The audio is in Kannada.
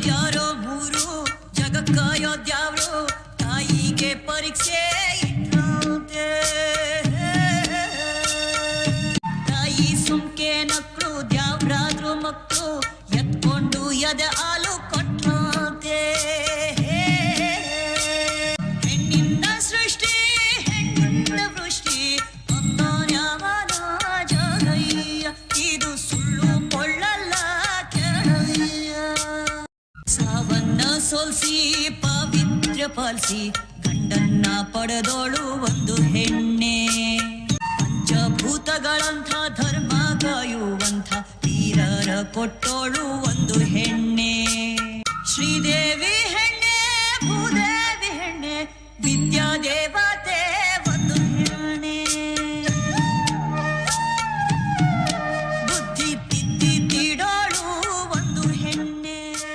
ಯಾರೋ ಮೂರು ಜಗಕ್ಕಾಯೋದ್ಯಾವ್ರು ತಾಯಿಗೆ ಪರೀಕ್ಷೆ ಇಟ್ಟಂತೆ ತಾಯಿ ಸುಮ್ಕೆ ನಕ್ಳು ದ್ಯಾವ್ರಾದ್ರು ಮಕ್ಕಳು ಎತ್ಕೊಂಡು ಎದೆ ಹಾಲು ಕೊಟ್ಟಂತೆ ಹೆಣ್ಣಿಂದ ಸೃಷ್ಟಿ ಹೆಣ್ಣಿಂದ ವೃಷ್ಟಿ ಅಂತಾನ್ಯಾವನ ಜಗಯ್ಯ ಇದು ಸುಳ್ಳು ಕೊಳ್ಳಲ್ಲ ಕೆಳಯ್ಯ ಸಾವನ್ನ ಸೋಲ್ಸಿ ಪಾವಿತ್ರ್ಯ ಪಾಲಿಸಿ ಗಂಡನ್ನ ಪಡೆದೋಳು ಒಂದು ಹೆಣ್ಣೆ ಪಂಚಭೂತಗಳಂಥ ಧರ್ಮ ಕಾಯುವಂಥ ವೀರರ ಕೊಟ್ಟೋಳು ಒಂದು ಹೆಣ್ಣೆ ಶ್ರೀದೇವಿ ಹೆಣ್ಣೆ ಭೂದೇವಿ ಹೆಣ್ಣೆ ವಿದ್ಯಾದೇವ